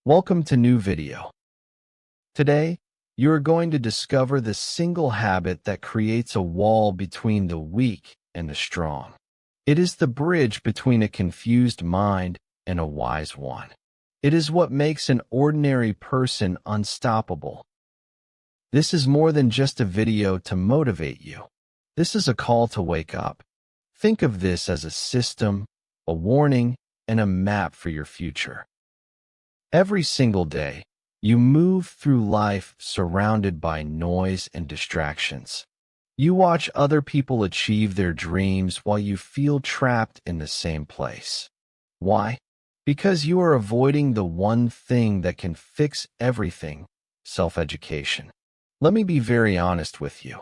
Welcome to new video. Today, you are going to discover the single habit that creates a wall between the weak and the strong. It is the bridge between a confused mind and a wise one. It is what makes an ordinary person unstoppable. This is more than just a video to motivate you. This is a call to wake up. Think of this as a system, a warning, and a map for your future. Every single day, you move through life surrounded by noise and distractions. You watch other people achieve their dreams while you feel trapped in the same place. Why? Because you are avoiding the one thing that can fix everything: self-education. Let me be very honest with you.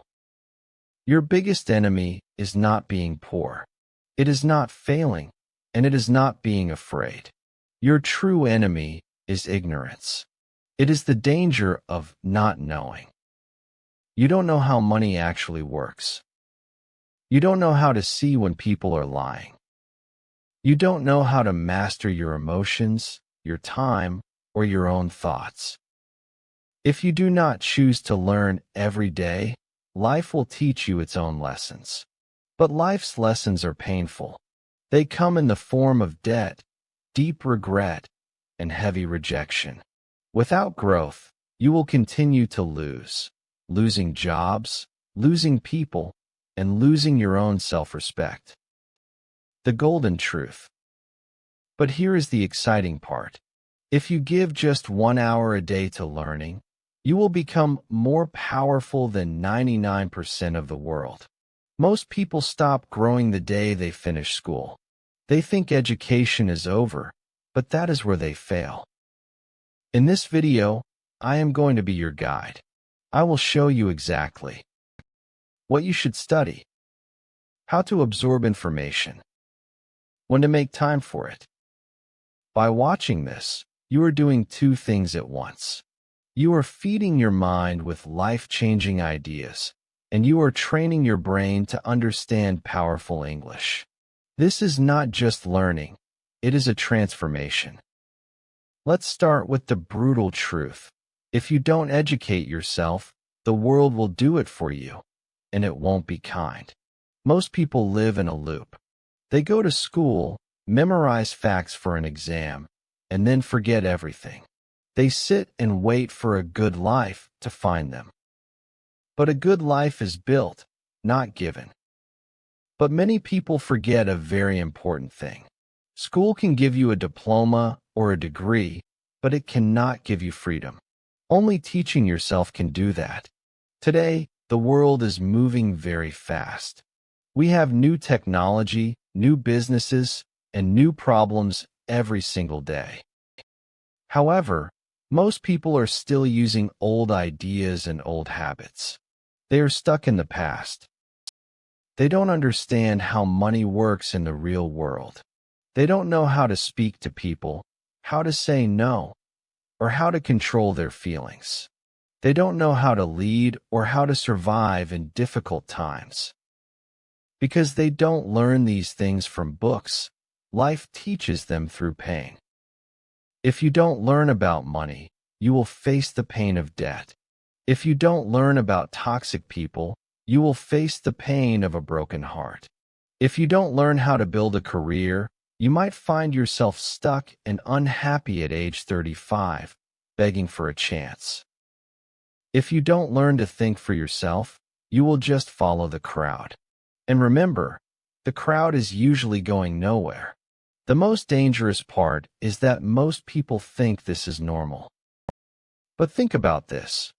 Your biggest enemy is not being poor. It is not failing, and it is not being afraid. Your true enemy is ignorance. It is the danger of not knowing. You don't know how money actually works. You don't know how to see when people are lying. You don't know how to master your emotions, your time, or your own thoughts. If you do not choose to learn every day, life will teach you its own lessons. But life's lessons are painful. They come in the form of debt, deep regret, and heavy rejection. Without growth, you will continue to losing jobs, losing people, and losing your own self-respect. The golden truth. But here is the exciting part. If you give just 1 hour a day to learning, you will become more powerful than 99% of the world. Most people stop growing the day they finish school. They think education is over, but that is where they fail. In this video, I am going to be your guide. I will show you exactly what you should study, how to absorb information, when to make time for it. By watching this, you are doing two things at once. You are feeding your mind with life-changing ideas, and you are training your brain to understand powerful English. This is not just learning, it is a transformation. Let's start with the brutal truth. If you don't educate yourself, the world will do it for you, and it won't be kind. Most people live in a loop. They go to school, memorize facts for an exam, and then forget everything. They sit and wait for a good life to find them. But a good life is built, not given. But many people forget a very important thing. School can give you a diploma or a degree, but it cannot give you freedom. Only teaching yourself can do that. Today, the world is moving very fast. We have new technology, new businesses, and new problems every single day. However, most people are still using old ideas and old habits. They are stuck in the past. They don't understand how money works in the real world. They don't know how to speak to people, how to say no, or how to control their feelings. They don't know how to lead or how to survive in difficult times. Because they don't learn these things from books, life teaches them through pain. If you don't learn about money, you will face the pain of debt. If you don't learn about toxic people, you will face the pain of a broken heart. If you don't learn how to build a career, you might find yourself stuck and unhappy at age 35, begging for a chance. If you don't learn to think for yourself, you will just follow the crowd. And remember, the crowd is usually going nowhere. The most dangerous part is that most people think this is normal. But think about this.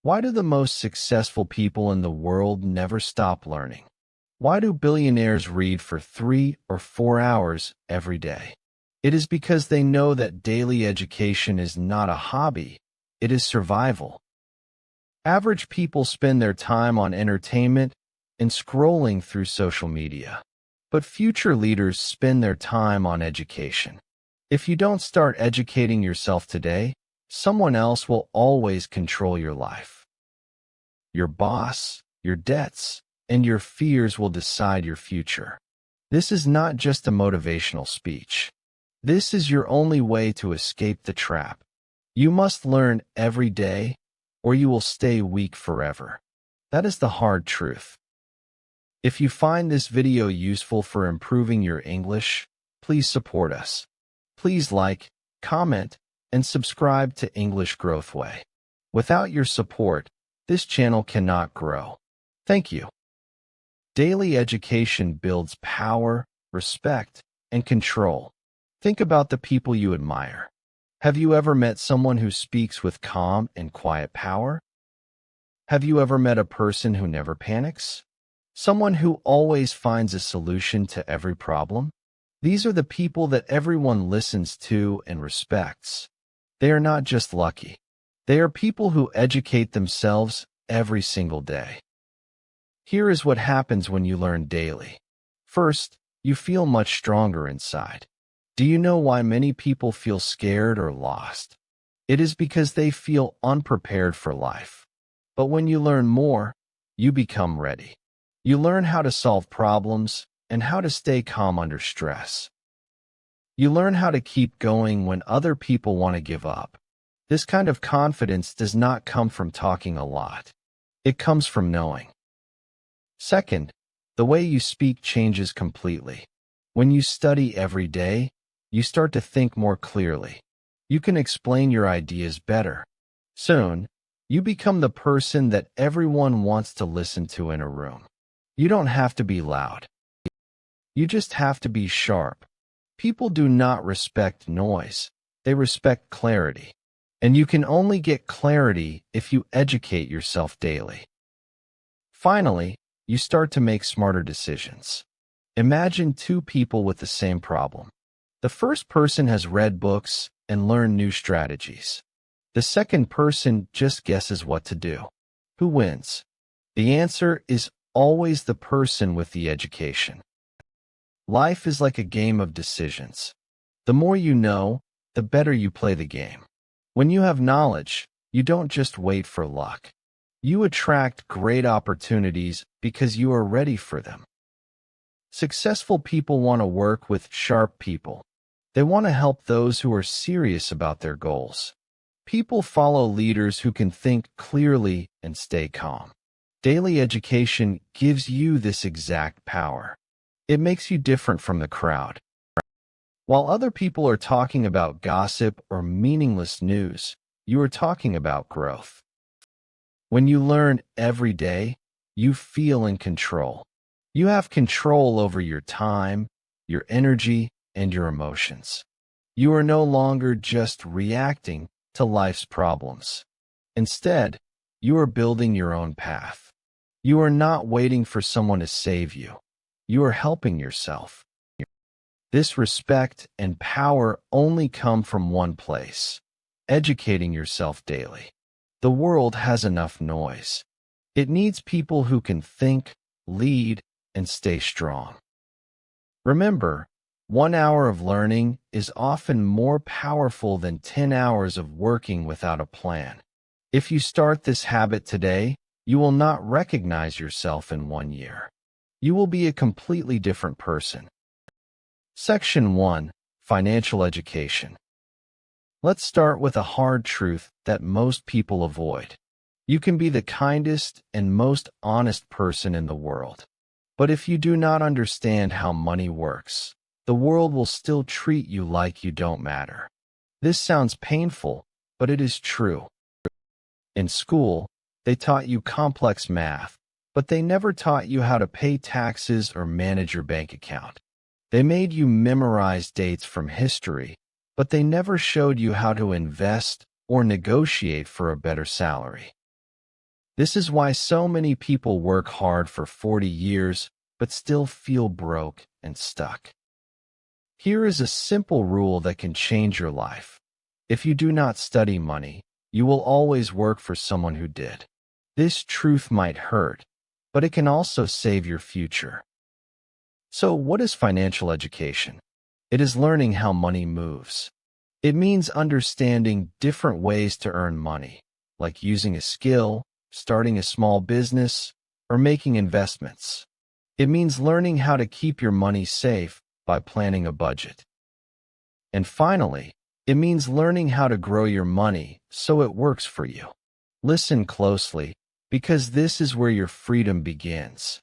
Why do the most successful people in the world never stop learning? Why do billionaires read for 3 or 4 hours every day? It is because they know that daily education is not a hobby, it is survival. Average people spend their time on entertainment and scrolling through social media. But future leaders spend their time on education. If you don't start educating yourself today, someone else will always control your life. Your boss, your debts, and your fears will decide your future. This is not just a motivational speech. This is your only way to escape the trap. You must learn every day, or you will stay weak forever. That is the hard truth. If you find this video useful for improving your English, please support us. Please like, comment, and subscribe to English Growth Way. Without your support, this channel cannot grow. Thank you. Daily education builds power, respect, and control. Think about the people you admire. Have you ever met someone who speaks with calm and quiet power? Have you ever met a person who never panics? Someone who always finds a solution to every problem? These are the people that everyone listens to and respects. They are not just lucky. They are people who educate themselves every single day. Here is what happens when you learn daily. First, you feel much stronger inside. Do you know why many people feel scared or lost? It is because they feel unprepared for life. But when you learn more, you become ready. You learn how to solve problems and how to stay calm under stress. You learn how to keep going when other people want to give up. This kind of confidence does not come from talking a lot. It comes from knowing. Second, the way you speak changes completely. When you study every day, you start to think more clearly. You can explain your ideas better. Soon, you become the person that everyone wants to listen to in a room. You don't have to be loud. You just have to be sharp. People do not respect noise. They respect clarity. And you can only get clarity if you educate yourself daily. Finally, you start to make smarter decisions. Imagine two people with the same problem. The first person has read books and learned new strategies. The second person just guesses what to do. Who wins? The answer is always the person with the education. Life is like a game of decisions. The more you know, the better you play the game. When you have knowledge, you don't just wait for luck. You attract great opportunities because you are ready for them. Successful people want to work with sharp people. They want to help those who are serious about their goals. People follow leaders who can think clearly and stay calm. Daily education gives you this exact power. It makes you different from the crowd. While other people are talking about gossip or meaningless news, you are talking about growth. When you learn every day, you feel in control. You have control over your time, your energy, and your emotions. You are no longer just reacting to life's problems. Instead, you are building your own path. You are not waiting for someone to save you. You are helping yourself. This respect and power only come from one place: educating yourself daily. The world has enough noise. It needs people who can think, lead, and stay strong. Remember, 1 hour of learning is often more powerful than 10 hours of working without a plan. If you start this habit today, you will not recognize yourself in 1 year. You will be a completely different person. Section 1. Financial Education. Let's start with a hard truth that most people avoid. You can be the kindest and most honest person in the world. But if you do not understand how money works, the world will still treat you like you don't matter. This sounds painful, but it is true. In school, they taught you complex math, but they never taught you how to pay taxes or manage your bank account. They made you memorize dates from history, but they never showed you how to invest or negotiate for a better salary. This is why so many people work hard for 40 years, but still feel broke and stuck. Here is a simple rule that can change your life. If you do not study money, you will always work for someone who did. This truth might hurt, but it can also save your future. So, what is financial education? It is learning how money moves. It means understanding different ways to earn money, like using a skill, starting a small business, or making investments. It means learning how to keep your money safe by planning a budget. And finally, It means learning how to grow your money so it works for you. Listen closely, because this is where your freedom begins.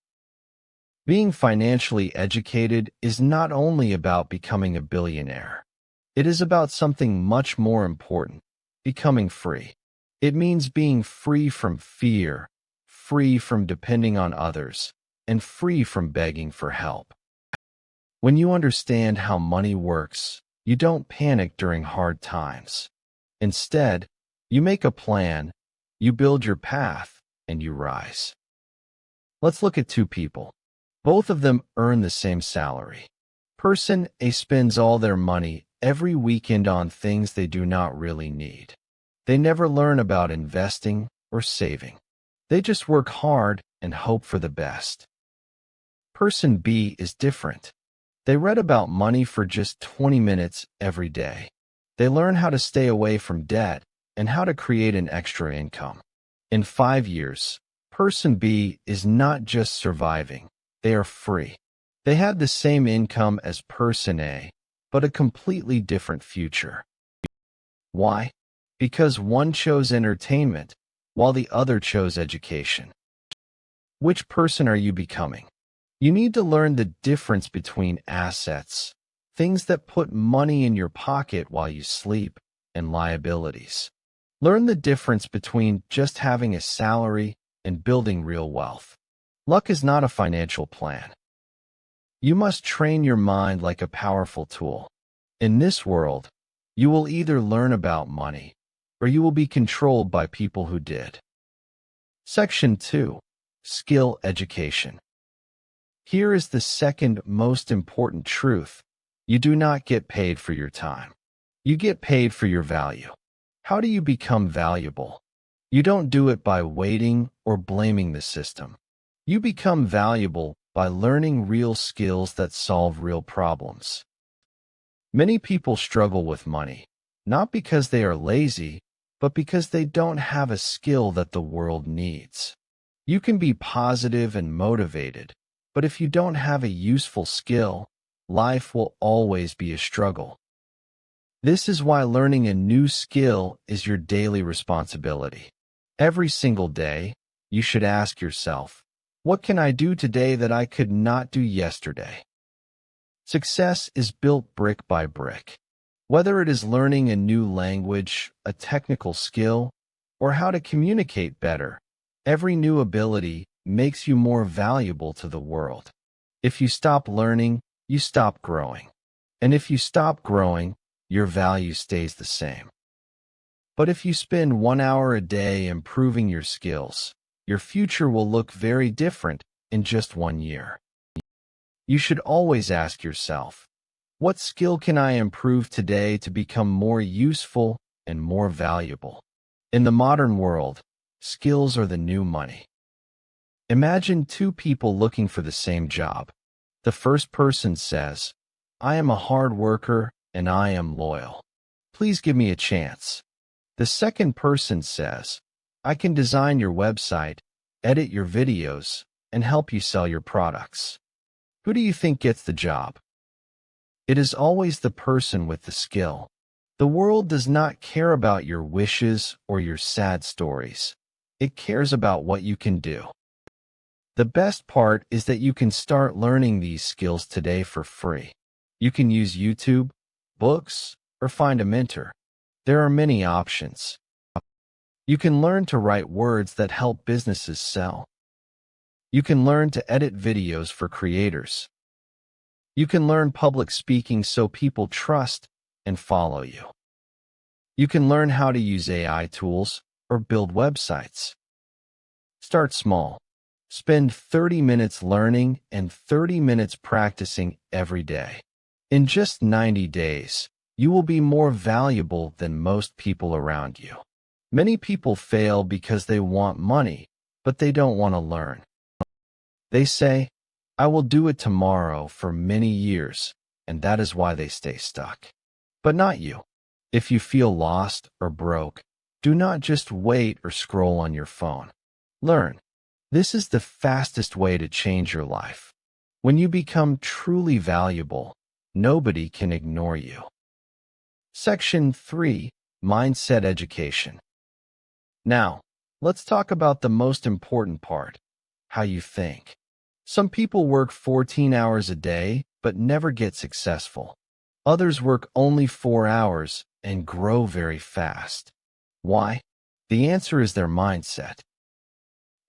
Being financially educated is not only about becoming a billionaire. It is about something much more important, becoming free. It means being free from fear, free from depending on others, and free from begging for help. When you understand how money works, you don't panic during hard times. Instead, you make a plan, you build your path, and you rise. Let's look at two people. Both of them earn the same salary. Person A spends all their money every weekend on things they do not really need. They never learn about investing or saving. They just work hard and hope for the best. Person B is different. They read about money for just 20 minutes every day. They learn how to stay away from debt and how to create an extra income. In 5 years, Person B is not just surviving, they are free. They had the same income as Person A, but a completely different future. Why? Because one chose entertainment, while the other chose education. Which person are you becoming? You need to learn the difference between assets, things that put money in your pocket while you sleep, and liabilities. Learn the difference between just having a salary and building real wealth. Luck is not a financial plan. You must train your mind like a powerful tool. In this world, you will either learn about money, or you will be controlled by people who did. Section 2. Skill Education. Here is the second most important truth. You do not get paid for your time. You get paid for your value. How do you become valuable? You don't do it by waiting or blaming the system. You become valuable by learning real skills that solve real problems. Many people struggle with money, not because they are lazy, but because they don't have a skill that the world needs. You can be positive and motivated, but if you don't have a useful skill, life will always be a struggle. This is why learning a new skill is your daily responsibility. Every single day, you should ask yourself, what can I do today that I could not do yesterday? Success is built brick by brick. Whether it is learning a new language, a technical skill, or how to communicate better, every new ability makes you more valuable to the world. If you stop learning, you stop growing. And if you stop growing, your value stays the same. But if you spend 1 hour a day improving your skills, your future will look very different in just 1 year. You should always ask yourself, what skill can I improve today to become more useful and more valuable? In the modern world, skills are the new money. Imagine two people looking for the same job. The first person says, I am a hard worker and I am loyal. Please give me a chance. The second person says, I can design your website, edit your videos, and help you sell your products. Who do you think gets the job? It is always the person with the skill. The world does not care about your wishes or your sad stories. It cares about what you can do. The best part is that you can start learning these skills today for free. You can use YouTube, books, or find a mentor. There are many options. You can learn to write words that help businesses sell. You can learn to edit videos for creators. You can learn public speaking so people trust and follow you. You can learn how to use AI tools or build websites. Start small. Spend 30 minutes learning and 30 minutes practicing every day. In just 90 days, you will be more valuable than most people around you. Many people fail because they want money, but they don't want to learn. They say, I will do it tomorrow for many years, and that is why they stay stuck. But not you. If you feel lost or broke, do not just wait or scroll on your phone. Learn. This is the fastest way to change your life. When you become truly valuable, nobody can ignore you. Section 3. Mindset Education. Now, let's talk about the most important part, how you think. Some people work 14 hours a day but never get successful. Others work only 4 hours and grow very fast. Why? The answer is their mindset.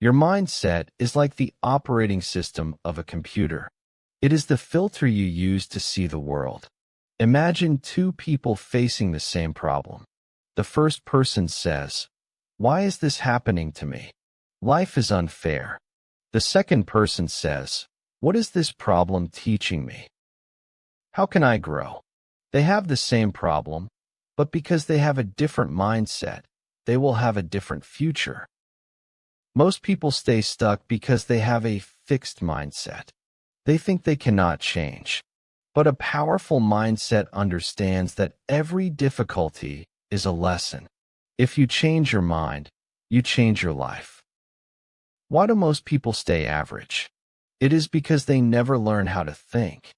Your mindset is like the operating system of a computer. It is the filter you use to see the world. Imagine two people facing the same problem. The first person says, "Why is this happening to me? Life is unfair." The second person says, "What is this problem teaching me? How can I grow?" They have the same problem, but because they have a different mindset, they will have a different future. Most people stay stuck because they have a fixed mindset. They think they cannot change. But a powerful mindset understands that every difficulty is a lesson. If you change your mind, you change your life. Why do most people stay average? It is because they never learn how to think.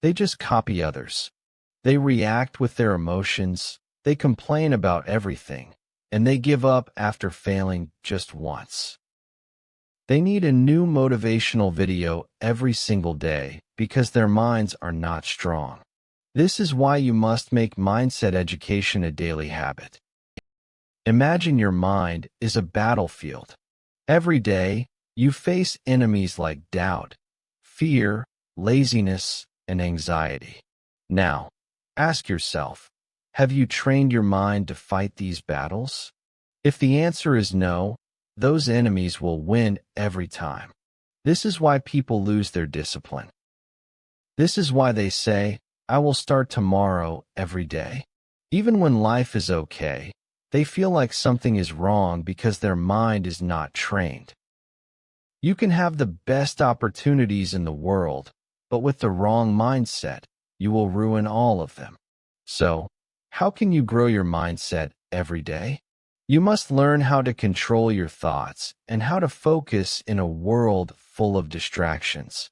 They just copy others. They react with their emotions, they complain about everything, and they give up after failing just once. They need a new motivational video every single day because their minds are not strong. This is why you must make mindset education a daily habit. Imagine your mind is a battlefield. Every day, you face enemies like doubt, fear, laziness, and anxiety. Now, ask yourself, have you trained your mind to fight these battles? If the answer is no, those enemies will win every time. This is why people lose their discipline. This is why they say, "I will start tomorrow" every day. Even when life is okay, they feel like something is wrong because their mind is not trained. You can have the best opportunities in the world, but with the wrong mindset, you will ruin all of them. So, how can you grow your mindset every day? You must learn how to control your thoughts and how to focus in a world full of distractions.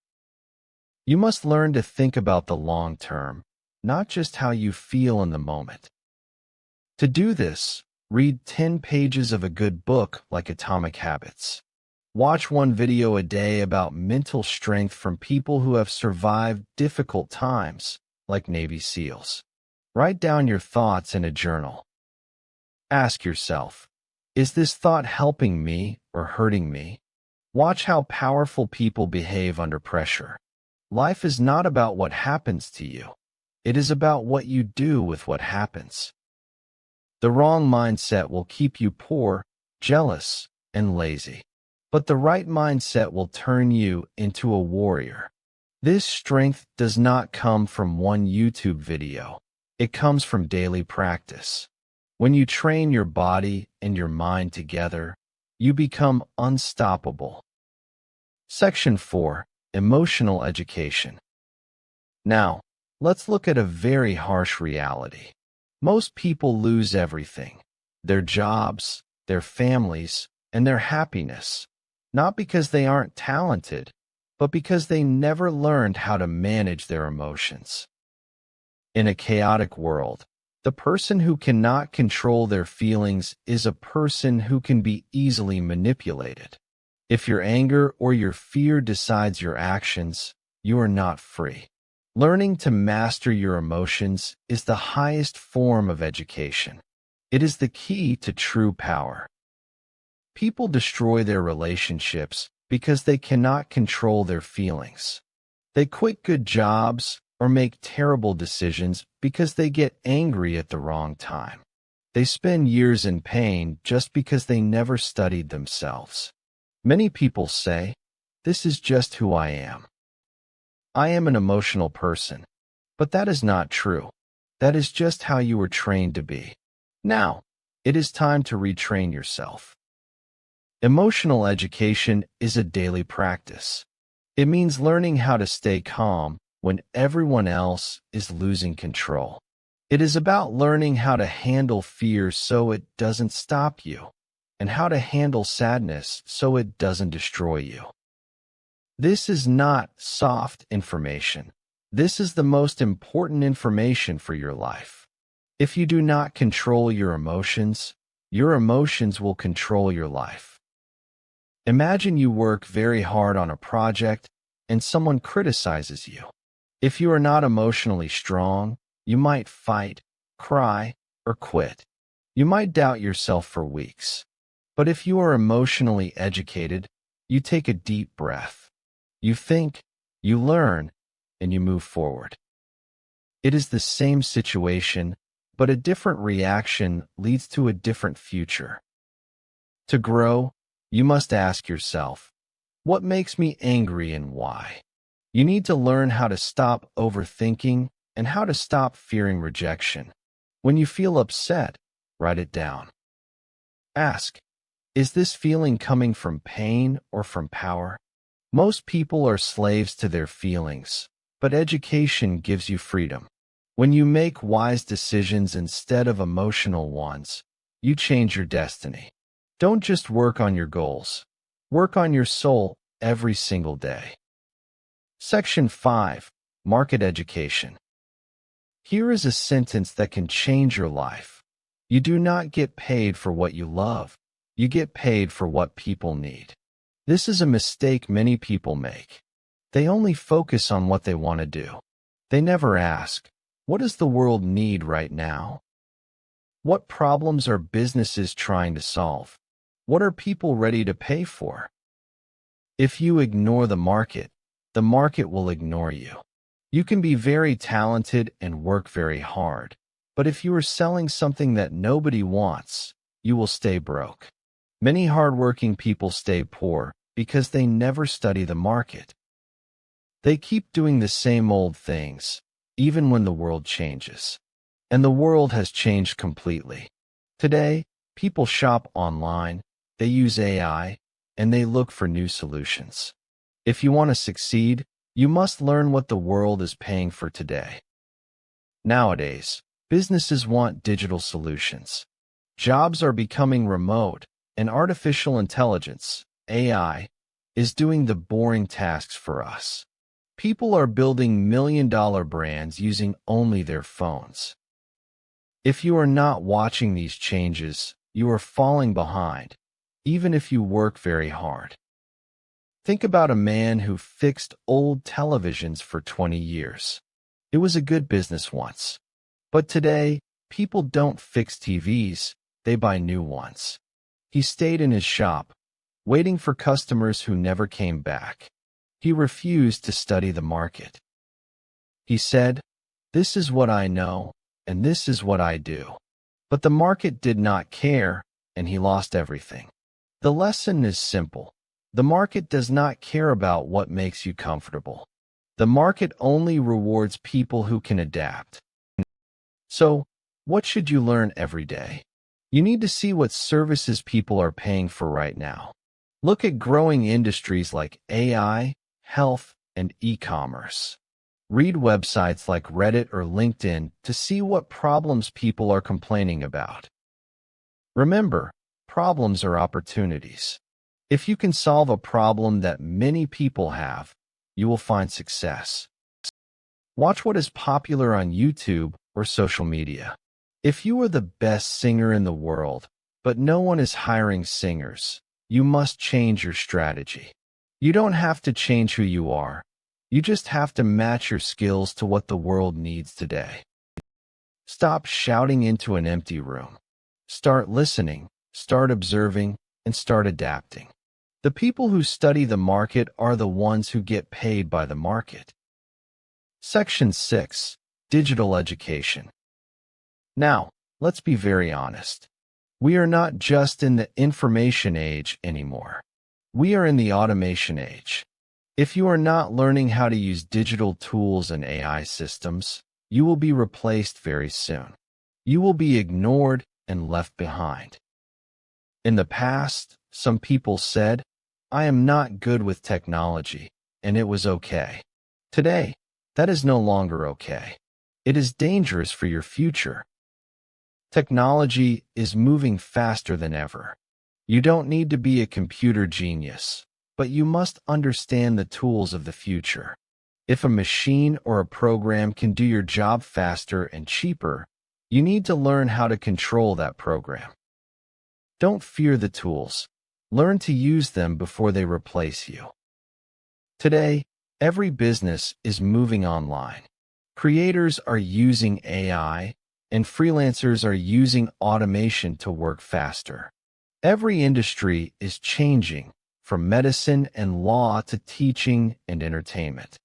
You must learn to think about the long term, not just how you feel in the moment. To do this, read 10 pages of a good book like Atomic Habits. Watch one video a day about mental strength from people who have survived difficult times, like Navy SEALs. Write down your thoughts in a journal. Ask yourself, is this thought helping me or hurting me? Watch how powerful people behave under pressure. Life is not about what happens to you. It is about what you do with what happens. The wrong mindset will keep you poor, jealous, and lazy. But the right mindset will turn you into a warrior. This strength does not come from one YouTube video. It comes from daily practice. When you train your body and your mind together, you become unstoppable. Section 4. Emotional Education. Now, let's look at a very harsh reality. Most people lose everything: their jobs, their families, and their happiness, not because they aren't talented, but because they never learned how to manage their emotions. In a chaotic world, the person who cannot control their feelings is a person who can be easily manipulated. If your anger or your fear decides your actions, you are not free. Learning to master your emotions is the highest form of education. It is the key to true power. People destroy their relationships because they cannot control their feelings. They quit good jobs or make terrible decisions because they get angry at the wrong time. They spend years in pain just because they never studied themselves. Many people say, "This is just who I am. I am an emotional person." But that is not true. That is just how you were trained to be. Now, it is time to retrain yourself. Emotional education is a daily practice. It means learning how to stay calm when everyone else is losing control. It is about learning how to handle fear so it doesn't stop you, and how to handle sadness so it doesn't destroy you. This is not soft information. This is the most important information for your life. If you do not control your emotions will control your life. Imagine you work very hard on a project and someone criticizes you. If you are not emotionally strong, you might fight, cry, or quit. You might doubt yourself for weeks. But if you are emotionally educated, you take a deep breath. You think, you learn, and you move forward. It is the same situation, but a different reaction leads to a different future. To grow, you must ask yourself, what makes me angry and why? You need to learn how to stop overthinking and how to stop fearing rejection. When you feel upset, write it down. Ask, is this feeling coming from pain or from power? Most people are slaves to their feelings, but education gives you freedom. When you make wise decisions instead of emotional ones, you change your destiny. Don't just work on your goals. Work on your soul every single day. Section 5. Market Education. Here is a sentence that can change your life. You do not get paid for what you love. You get paid for what people need. This is a mistake many people make. They only focus on what they want to do. They never ask, what does the world need right now? What problems are businesses trying to solve? What are people ready to pay for? If you ignore the market will ignore you. You can be very talented and work very hard, but if you are selling something that nobody wants, you will stay broke. Many hardworking people stay poor because they never study the market. They keep doing the same old things, even when the world changes. And the world has changed completely. Today, people shop online, they use AI, and they look for new solutions. If you want to succeed, you must learn what the world is paying for today. Nowadays, businesses want digital solutions. Jobs are becoming remote, and artificial intelligence, AI, is doing the boring tasks for us. People are building million-dollar brands using only their phones. If you are not watching these changes, you are falling behind, even if you work very hard. Think about a man who fixed old televisions for 20 years. It was a good business once. But today, people don't fix TVs, they buy new ones. He stayed in his shop, waiting for customers who never came back. He refused to study the market. He said, "This is what I know, and this is what I do." But the market did not care, and he lost everything. The lesson is simple. The market does not care about what makes you comfortable. The market only rewards people who can adapt. So, what should you learn every day? You need to see what services people are paying for right now. Look at growing industries like AI, health, and e-commerce. Read websites like Reddit or LinkedIn to see what problems people are complaining about. Remember, problems are opportunities. If you can solve a problem that many people have, you will find success. Watch what is popular on YouTube or social media. If you are the best singer in the world, but no one is hiring singers, you must change your strategy. You don't have to change who you are. You just have to match your skills to what the world needs today. Stop shouting into an empty room. Start listening, start observing, and start adapting. The people who study the market are the ones who get paid by the market. Section 6. Digital Education. Now, let's be very honest. We are not just in the information age anymore. We are in the automation age. If you are not learning how to use digital tools and AI systems, you will be replaced very soon. You will be ignored and left behind. In the past, some people said, "I am not good with technology," and it was okay. Today, that is no longer okay. It is dangerous for your future. Technology is moving faster than ever. You don't need to be a computer genius, but you must understand the tools of the future. If a machine or a program can do your job faster and cheaper, You need to learn how to control that program. Don't fear the tools. Learn to use them before they replace you. Today, every business is moving online. Creators are using AI, and freelancers are using automation to work faster. Every industry is changing, from medicine and law to teaching and entertainment.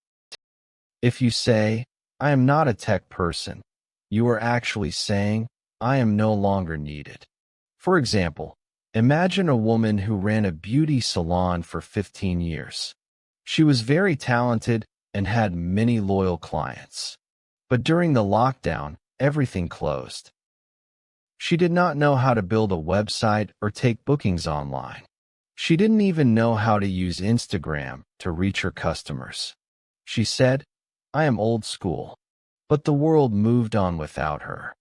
If you say, "I am not a tech person," you are actually saying, "I am no longer needed." For example, imagine a woman who ran a beauty salon for 15 years. She was very talented and had many loyal clients. But during the lockdown, everything closed. She did not know how to build a website or take bookings online. She didn't even know how to use Instagram to reach her customers. She said, "I am old school." But the world moved on without her.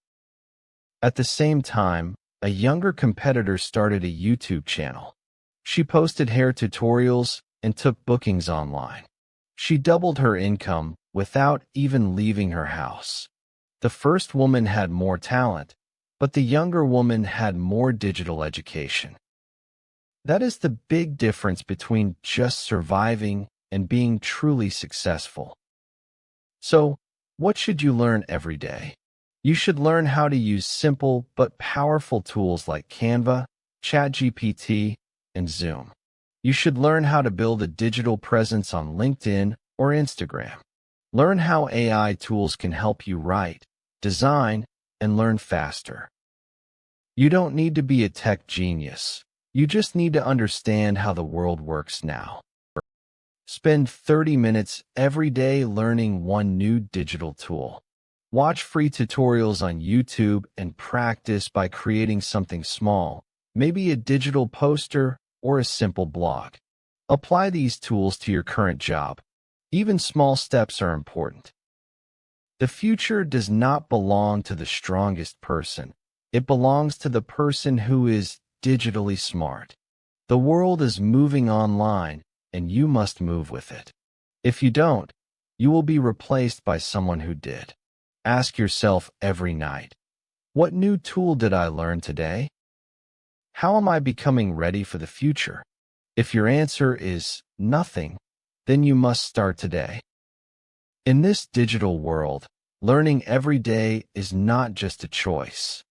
At the same time, a younger competitor started a YouTube channel. She posted hair tutorials and took bookings online. She doubled her income without even leaving her house. The first woman had more talent, but the younger woman had more digital education. That is the big difference between just surviving and being truly successful. So, what should you learn every day? You should learn how to use simple but powerful tools like Canva, ChatGPT, and Zoom. You should learn how to build a digital presence on LinkedIn or Instagram. Learn how AI tools can help you write, design, and learn faster. You don't need to be a tech genius. You just need to understand how the world works now. Spend 30 minutes every day learning one new digital tool. Watch free tutorials on YouTube and practice by creating something small, maybe a digital poster or a simple blog. Apply these tools to your current job. Even small steps are important. The future does not belong to the strongest person. It belongs to the person who is digitally smart. The world is moving online, and you must move with it. If you don't, you will be replaced by someone who did. Ask yourself every night, what new tool did I learn today? How am I becoming ready for the future? If your answer is nothing, then you must start today. In this digital world, learning every day is not just a choice.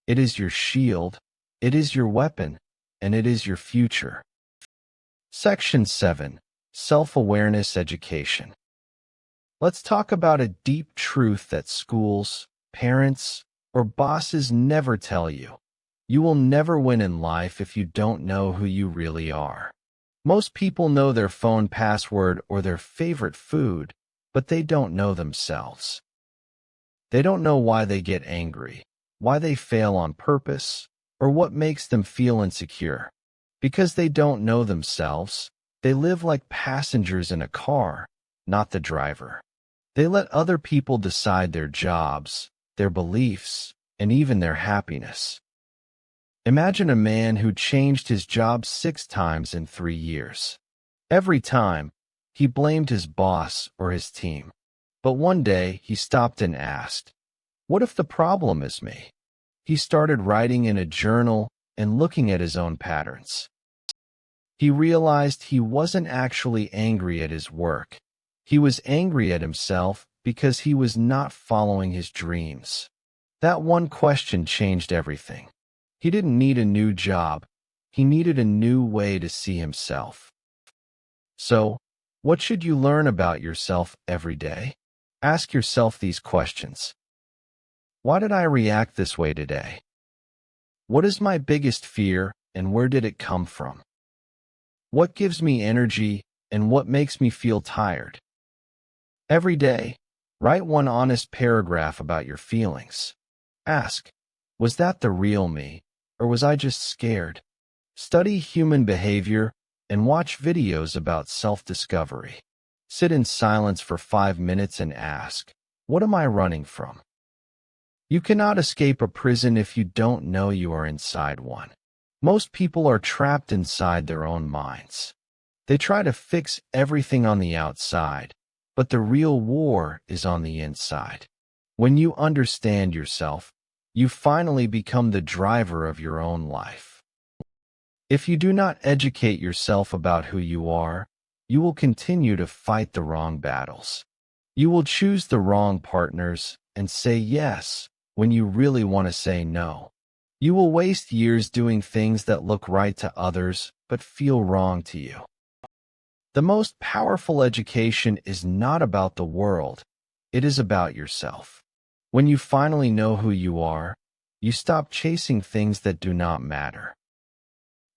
It is your shield, it is your weapon, and it is your future. Section 7. Self-Awareness Education. Let's talk about a deep truth that schools, parents, or bosses never tell you. You will never win in life if you don't know who you really are. Most people know their phone password or their favorite food, but they don't know themselves. They don't know why they get angry, why they fail on purpose, or what makes them feel insecure. Because they don't know themselves, they live like passengers in a car, not the driver. They let other people decide their jobs, their beliefs, and even their happiness. Imagine a man who changed his job 6 times in 3 years. Every time, he blamed his boss or his team. But one day, he stopped and asked, "What if the problem is me?" He started writing in a journal and looking at his own patterns. He realized he wasn't actually angry at his work. He was angry at himself because he was not following his dreams. That one question changed everything. He didn't need a new job. He needed a new way to see himself. So, what should you learn about yourself every day? Ask yourself these questions. Why did I react this way today? What is my biggest fear and where did it come from? What gives me energy and what makes me feel tired? Every day, write one honest paragraph about your feelings. Ask, was that the real me, or was I just scared? Study human behavior and watch videos about self-discovery. Sit in silence for 5 minutes and ask, what am I running from? You cannot escape a prison if you don't know you are inside one. Most people are trapped inside their own minds. They try to fix everything on the outside, but the real war is on the inside. When you understand yourself, You finally become the driver of your own life. If you do not educate yourself about who you are, you will continue to fight the wrong battles. You will choose the wrong partners and say yes when you really want to say no. You will waste years doing things that look right to others but feel wrong to you. The most powerful education is not about the world, it is about yourself. When you finally know who you are, you stop chasing things that do not matter.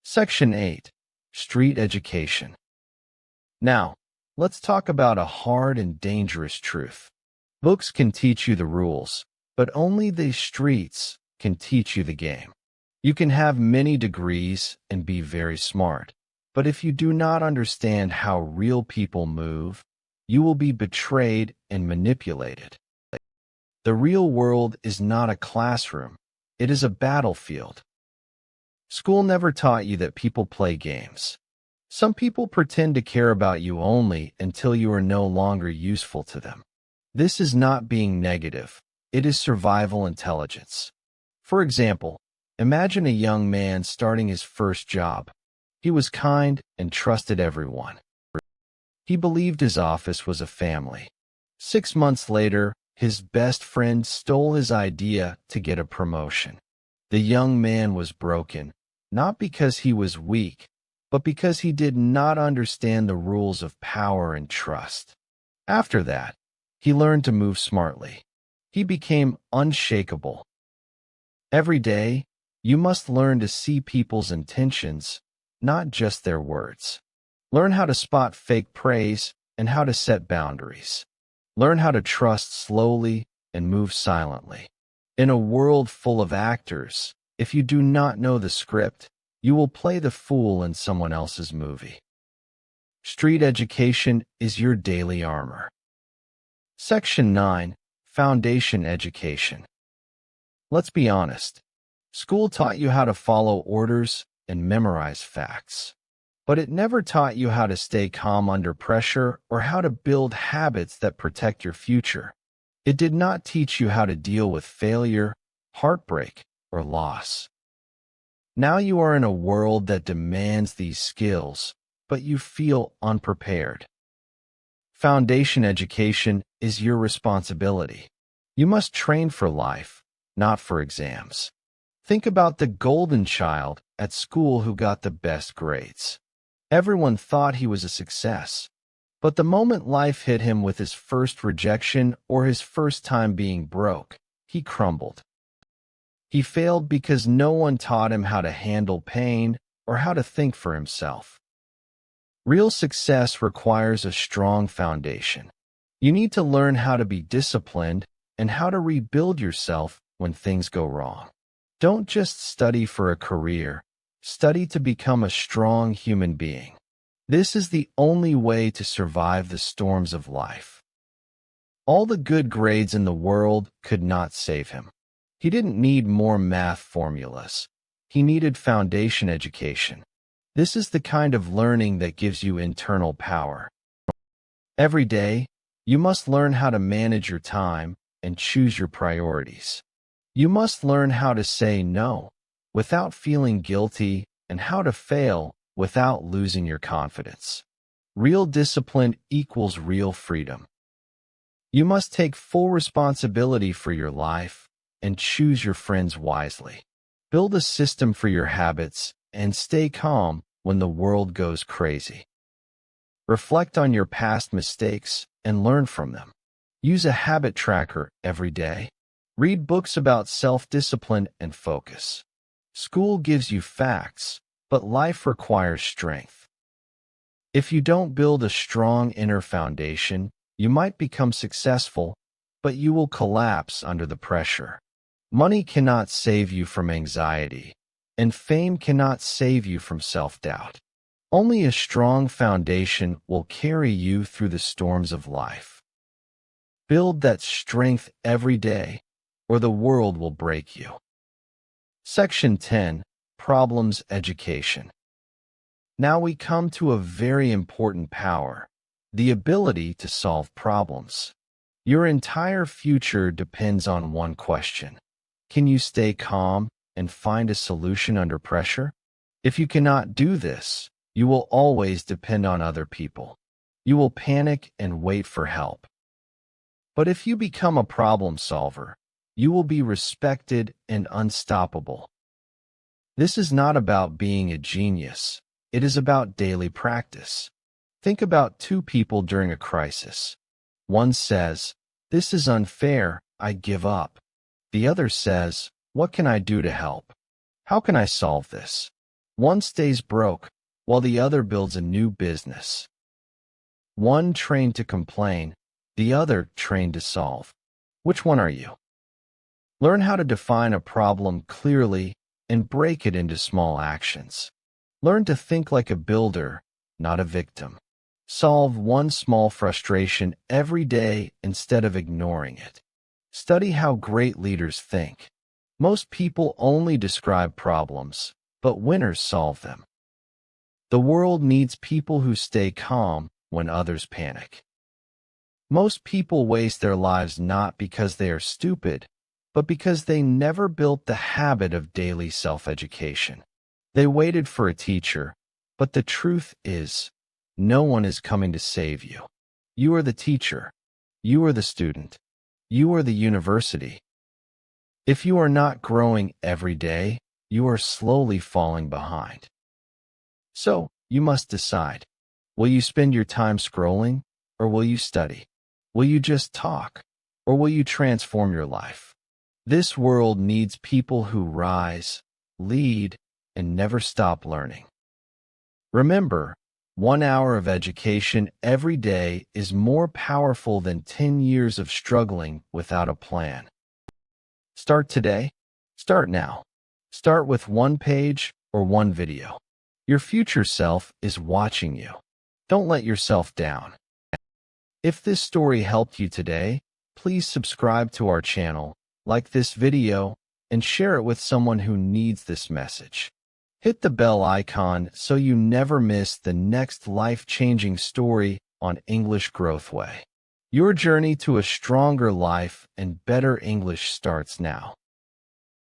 Section 8. Street Education. Now, let's talk about a hard and dangerous truth. Books can teach you the rules, but only the streets can teach you the game. You can have many degrees and be very smart, but if you do not understand how real people move, you will be betrayed and manipulated. The real world is not a classroom, it is a battlefield. School never taught you that people play games. Some people pretend to care about you only until you are no longer useful to them. This is not being negative, it is survival intelligence. For example, imagine a young man starting his first job. He was kind and trusted everyone. He believed his office was a family. 6 months later, his best friend stole his idea to get a promotion. The young man was broken, not because he was weak, but because he did not understand the rules of power and trust. After that, he learned to move smartly. He became unshakable. Every day, you must learn to see people's intentions, not just their words. Learn how to spot fake praise and how to set boundaries. Learn how to trust slowly and move silently. In a world full of actors, if you do not know the script, you will play the fool in someone else's movie. Street education is your daily armor. Section 9. Foundation Education. Let's be honest. School taught you how to follow orders and memorize facts. But it never taught you how to stay calm under pressure or how to build habits that protect your future. It did not teach you how to deal with failure, heartbreak, or loss. Now you are in a world that demands these skills, but you feel unprepared. Foundation education is your responsibility. You must train for life, not for exams. Think about the golden child at school who got the best grades. Everyone thought he was a success. But the moment life hit him with his first rejection or his first time being broke, he crumbled. He failed because no one taught him how to handle pain or how to think for himself. Real success requires a strong foundation. You need to learn how to be disciplined and how to rebuild yourself when things go wrong. Don't just study for a career, study to become a strong human being. This is the only way to survive the storms of life. All the good grades in the world could not save him. He didn't need more math formulas. He needed foundation education. This is the kind of learning that gives you internal power. Every day, you must learn how to manage your time and choose your priorities. You must learn how to say no without feeling guilty and how to fail without losing your confidence. Real discipline equals real freedom. You must take full responsibility for your life and choose your friends wisely. Build a system for your habits and stay calm when the world goes crazy. Reflect on your past mistakes and learn from them. Use a habit tracker every day. Read books about self-discipline and focus. School gives you facts, but life requires strength. If you don't build a strong inner foundation, you might become successful, but you will collapse under the pressure. Money cannot save you from anxiety, and fame cannot save you from self-doubt. Only a strong foundation will carry you through the storms of life. Build that strength every day, or the world will break you. Section 10. Problems Education. Now we come to a very important power, the ability to solve problems. Your entire future depends on one question. Can you stay calm and find a solution under pressure? If you cannot do this, you will always depend on other people. You will panic and wait for help. But if you become a problem solver, you will be respected and unstoppable. This is not about being a genius. It is about daily practice. Think about two people during a crisis. One says, "This is unfair, I give up." The other says, "What can I do to help? How can I solve this?" One stays broke, while the other builds a new business. One trained to complain, the other trained to solve. Which one are you? Learn how to define a problem clearly and break it into small actions. Learn to think like a builder, not a victim. Solve one small frustration every day instead of ignoring it. Study how great leaders think. Most people only describe problems, but winners solve them. The world needs people who stay calm when others panic. Most people waste their lives not because they are stupid, but because they never built the habit of daily self-education. They waited for a teacher, but the truth is, no one is coming to save you. You are the teacher. You are the student. You are the university. If you are not growing every day, you are slowly falling behind. So, you must decide. Will you spend your time scrolling, or will you study? Will you just talk, or will you transform your life? This world needs people who rise, lead, and never stop learning. Remember, 1 hour of education every day is more powerful than 10 years of struggling without a plan. Start today. Start now. Start with one page or one video. Your future self is watching you. Don't let yourself down. If this story helped you today, please subscribe to our channel, like this video, and share it with someone who needs this message. Hit the bell icon so you never miss the next life-changing story on English Growth Way. Your journey to a stronger life and better English starts now.